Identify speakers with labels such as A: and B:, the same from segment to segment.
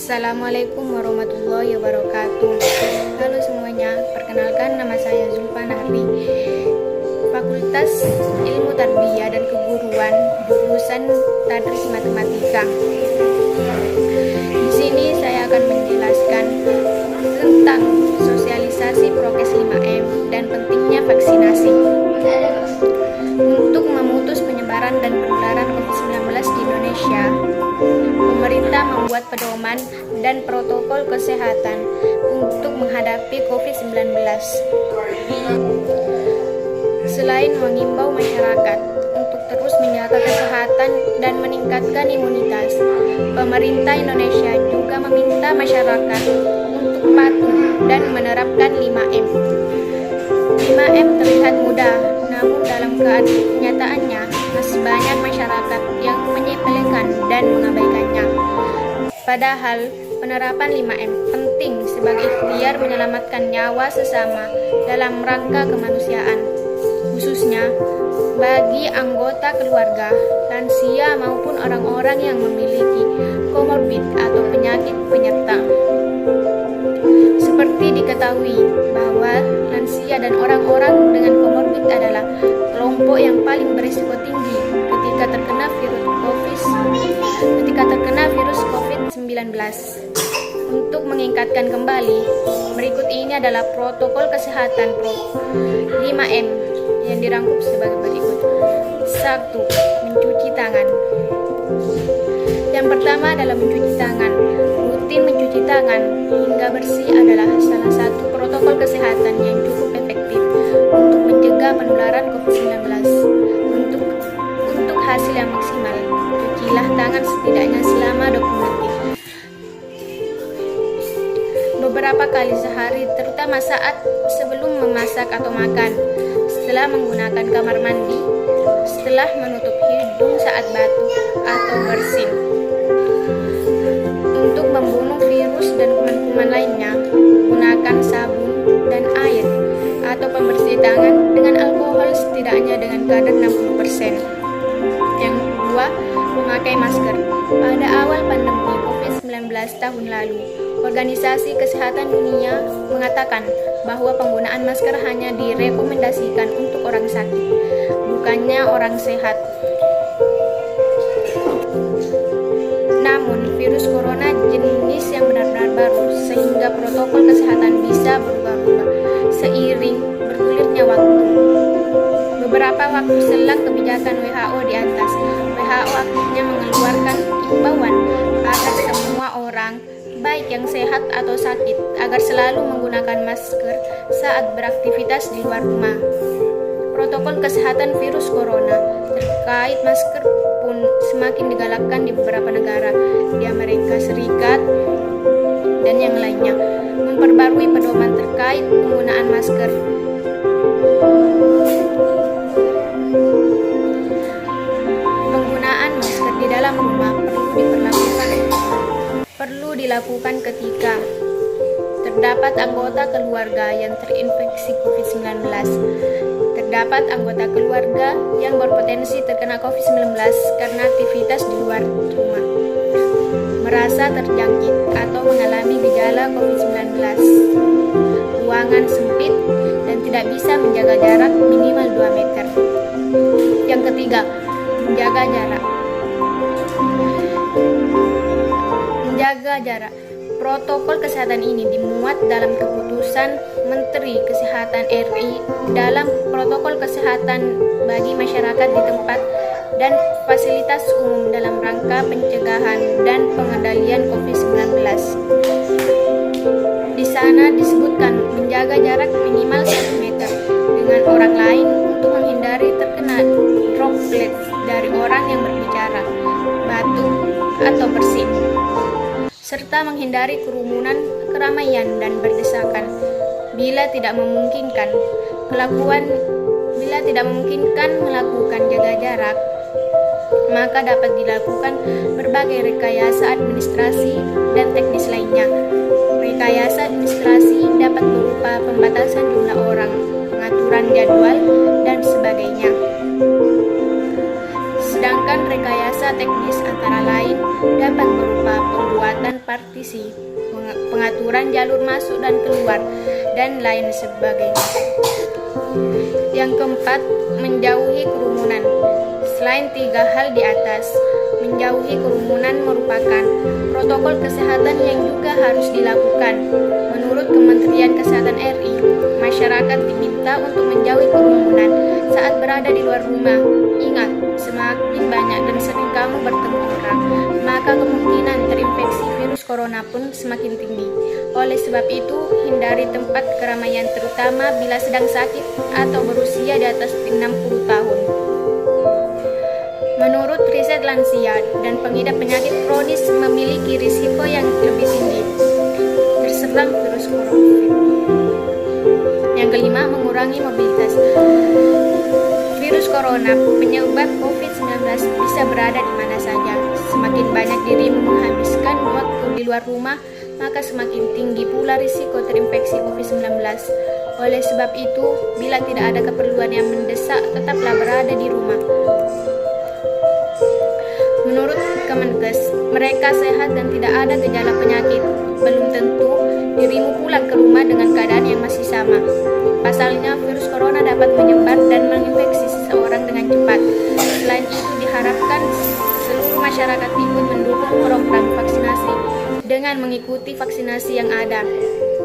A: Assalamualaikum warahmatullahi wabarakatuh. Halo semuanya, perkenalkan nama saya Zulfa Nahri, Fakultas Ilmu Tarbiyah dan Keguruan, jurusan Tadris Matematika. Di sini saya akan menjelaskan tentang sosialisasi prokes 5M dan pentingnya vaksinasi. Untuk memutus penyebaran dan penularan COVID-19 di Indonesia, pemerintah membuat pedoman dan protokol kesehatan untuk menghadapi COVID-19. Selain mengimbau masyarakat untuk terus menjaga kesehatan dan meningkatkan imunitas, pemerintah Indonesia juga meminta masyarakat untuk patuh dan menerapkan 5M. 5M terlihat mudah, namun dalam kenyataannya masih banyak masyarakat yang menyepelekan dan mengabaikannya. Padahal penerapan 5M penting sebagai ikhtiar menyelamatkan nyawa sesama dalam rangka kemanusiaan, khususnya bagi anggota keluarga, lansia maupun orang-orang yang memiliki komorbid atau penyakit penyerta. Seperti diketahui bahwa lansia dan orang-orang dengan komorbid adalah kelompok yang paling berisiko tinggi ketika terkena virus COVID-19. Untuk mengingatkan kembali, berikut ini adalah protokol kesehatan 5M yang dirangkum sebagai berikut. 1. Mencuci tangan. Yang pertama adalah mencuci tangan. Rutin mencuci tangan hingga bersih adalah salah satu protokol kesehatan yang cukup efektif untuk mencegah penularan COVID-19. Untuk hasil yang maksimal, cucilah tangan setidaknya selama 20 menit. Beberapa kali sehari, terutama saat sebelum memasak atau makan, setelah menggunakan kamar mandi, setelah menutup hidung saat batuk atau bersin. Untuk membunuh virus dan kuman-kuman lainnya, gunakan sabun dan air atau pembersih tangan dengan alkohol setidaknya dengan kadar 60%. Yang kedua, memakai masker. Pada awal pandemi COVID-19 tahun lalu, Organisasi Kesehatan Dunia mengatakan bahwa penggunaan masker hanya direkomendasikan untuk orang sakit, bukannya orang sehat. Namun, virus corona jenis yang benar-benar baru, sehingga protokol kesehatan bisa berubah-ubah seiring bergulirnya waktu. Beberapa waktu selang kebijakan WHO di atas, WHO akhirnya mengeluarkan imbauan agar semua orang, baik yang sehat atau sakit, agar selalu menggunakan masker saat beraktivitas di luar rumah. Protokol kesehatan virus corona terkait masker pun semakin digalakkan di beberapa negara di Amerika Serikat dan yang lainnya, memperbarui pedoman terkait penggunaan masker. Penggunaan masker di dalam rumah perlu dilakukan ketika terdapat anggota keluarga yang terinfeksi COVID-19. Terdapat anggota keluarga yang berpotensi terkena COVID-19 karena aktivitas di luar rumah, merasa terjangkit atau mengalami gejala COVID-19, ruangan sempit, dan tidak bisa menjaga jarak minimal 2 meter. Yang ketiga, menjaga jarak. Menjaga jarak. Protokol kesehatan ini dimuat dalam keputusan Menteri Kesehatan RI dalam protokol kesehatan bagi masyarakat di tempat dan fasilitas umum dalam rangka pencegahan dan pengendalian COVID-19. Di sana disebutkan menjaga jarak minimal 1 meter dengan orang lain untuk menghindari terkena droplet dari orang yang berbicara, batuk, atau bersin, serta menghindari kerumunan, keramaian, dan berdesakan. Bila tidak memungkinkan melakukan jaga jarak, maka dapat dilakukan berbagai rekayasa administrasi dan teknis lainnya. Rekayasa administrasi dapat berupa pembatasan jumlah orang, pengaturan jadwal, dan sebagainya. Sedangkan rekayasa teknis antara lain dapat berupa pembuatan partisi, pengaturan jalur masuk dan keluar, dan lain sebagainya. Yang keempat, menjauhi kerumunan. Selain 3 hal di atas, menjauhi kerumunan merupakan protokol kesehatan yang juga harus dilakukan. Menurut Kementerian Kesehatan RI, masyarakat diminta untuk menjauhi kerumunan saat berada di luar rumah. Ingat, semakin banyak dan sering kamu bertemu orang, maka kemungkinan terinfeksi virus corona pun semakin tinggi. Oleh sebab itu, hindari tempat keramaian terutama bila sedang sakit atau berusia di atas 60 tahun. Menurut riset, lansia dan pengidap penyakit kronis memiliki risiko yang lebih tinggi terserang virus corona. Yang kelima, mengurangi mobilitas. Virus corona penyebab COVID-19 bisa berada di mana saja. Semakin banyak dirimu menghabiskan waktu di luar rumah, maka semakin tinggi pula risiko terinfeksi COVID-19. Oleh sebab itu, bila tidak ada keperluan yang mendesak, tetaplah berada di rumah. Menurut Kemenkes, mereka sehat dan tidak ada gejala penyakit. Belum tentu dirimu pulang ke rumah dengan keadaan yang masih sama. Pasalnya, virus corona dapat menyebar dan menginfeksi seseorang dengan cepat. Selain itu, diharapkan seluruh masyarakat ikut mendukung program vaksinasi dengan mengikuti vaksinasi yang ada.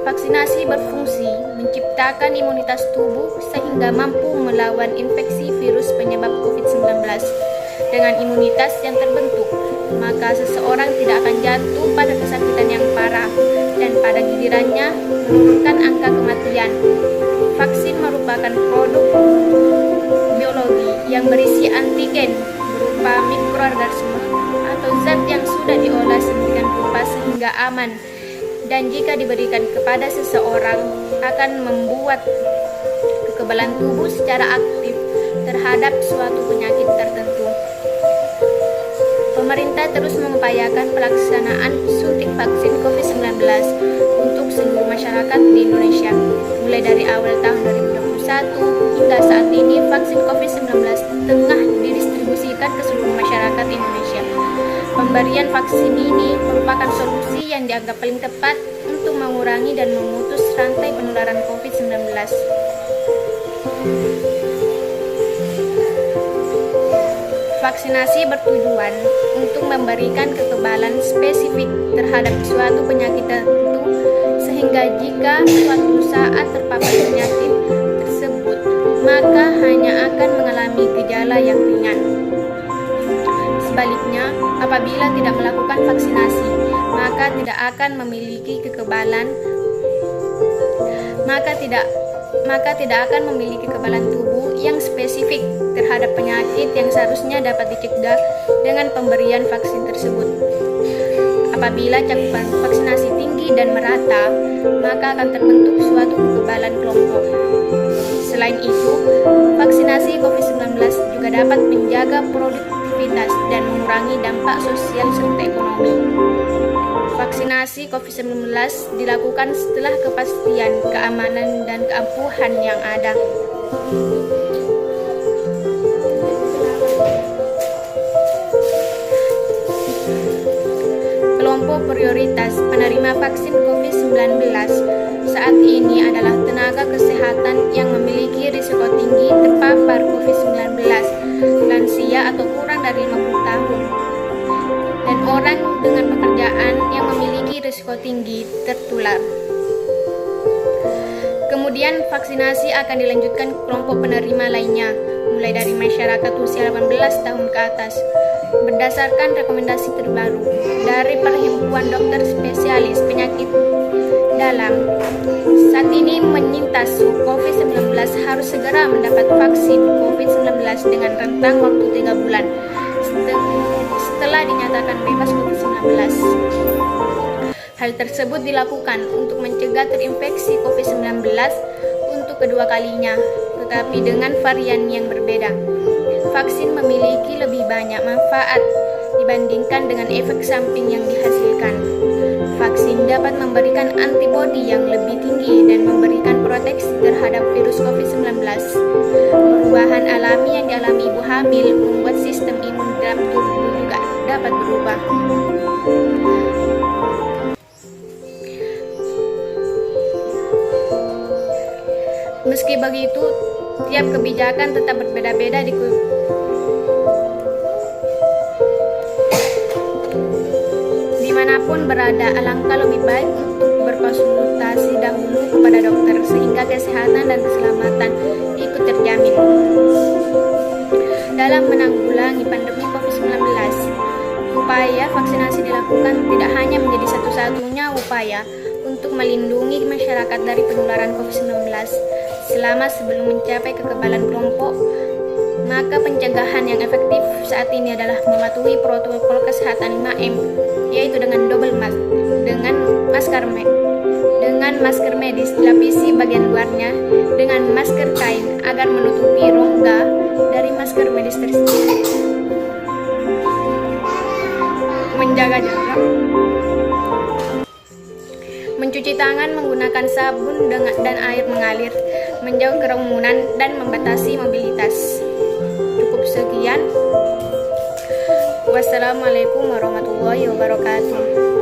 A: Vaksinasi berfungsi menciptakan imunitas tubuh sehingga mampu melawan infeksi virus penyebab COVID-19. Dengan imunitas yang terbentuk, maka seseorang tidak akan jatuh pada kesakitan yang parah dan pada gilirannya menurunkan angka kematian. Vaksin merupakan produk biologi yang berisi antigen berupa mikroorganisme atau zat yang sudah diolah sedemikian rupa sehingga aman, dan jika diberikan kepada seseorang akan membuat kekebalan tubuh secara aktif terhadap suatu penyakit tertentu. Pemerintah terus mengupayakan pelaksanaan suntik vaksin COVID-19 untuk seluruh masyarakat di Indonesia. Mulai dari awal tahun 2021 hingga saat ini, vaksin COVID-19 tengah didistribusikan ke seluruh masyarakat Indonesia. Pemberian vaksin ini merupakan solusi yang dianggap paling tepat untuk mengurangi dan memutus rantai penularan COVID-19. Vaksinasi bertujuan untuk memberikan kekebalan spesifik terhadap suatu penyakit tertentu, sehingga jika suatu saat terpapar penyakit tersebut, maka hanya akan mengalami gejala yang ringan. Sebaliknya, apabila tidak melakukan vaksinasi, maka tidak akan memiliki kekebalan, maka tidak akan memiliki kekebalan tubuh yang spesifik terhadap penyakit yang seharusnya dapat dicegah dengan pemberian vaksin tersebut. Apabila cakupan vaksinasi tinggi dan merata, maka akan terbentuk suatu kekebalan kelompok. Selain itu, vaksinasi COVID-19 juga dapat menjaga produktivitas dan mengurangi dampak sosial serta ekonomi. Vaksinasi COVID-19 dilakukan setelah kepastian keamanan dan keampuhan yang ada. Kelompok prioritas penerima vaksin COVID-19 saat ini adalah tenaga kesehatan yang memiliki risiko tinggi terpapar COVID-19, lansia atau kurang dari 50 tahun, dan orang dengan pekerjaan yang memiliki risiko tinggi tertular. Kemudian vaksinasi akan dilanjutkan ke kelompok penerima lainnya, mulai dari masyarakat usia 18 tahun ke atas. Berdasarkan rekomendasi terbaru dari Perhimpunan Dokter Spesialis Penyakit Dalam, saat ini penyintas COVID-19 harus segera mendapat vaksin COVID-19 dengan rentang waktu 3 bulan setelah dinyatakan bebas COVID-19. Hal tersebut dilakukan untuk mencegah terinfeksi COVID-19 untuk kedua kalinya, tetapi dengan varian yang berbeda. Vaksin memiliki lebih banyak manfaat dibandingkan dengan efek samping yang dihasilkan. Vaksin dapat memberikan antibodi yang lebih tinggi dan memberikan proteksi terhadap virus COVID-19. Perubahan alami yang dialami ibu hamil membuat sistem imun dalam tubuh juga dapat berubah. Meski begitu, tiap kebijakan tetap berbeda-beda dimanapun berada. Alangkah lebih baik untuk berkonsultasi dahulu kepada dokter sehingga kesehatan dan keselamatan ikut terjamin. Dalam menanggulangi pandemi COVID-19, upaya vaksinasi dilakukan tidak hanya menjadi satu-satunya upaya untuk melindungi masyarakat dari penularan COVID-19. Selama sebelum mencapai kekebalan kelompok, maka pencegahan yang efektif saat ini adalah mematuhi protokol kesehatan 5M, yaitu dengan double mask, dengan masker medis dilapisi bagian luarnya dengan masker kain agar menutupi rongga dari masker medis tersebut. Menjaga jarak, mencuci tangan menggunakan sabun dan air mengalir, menjauh kerumunan dan membatasi mobilitas. Cukup sekian. Wassalamualaikum warahmatullahi wabarakatuh.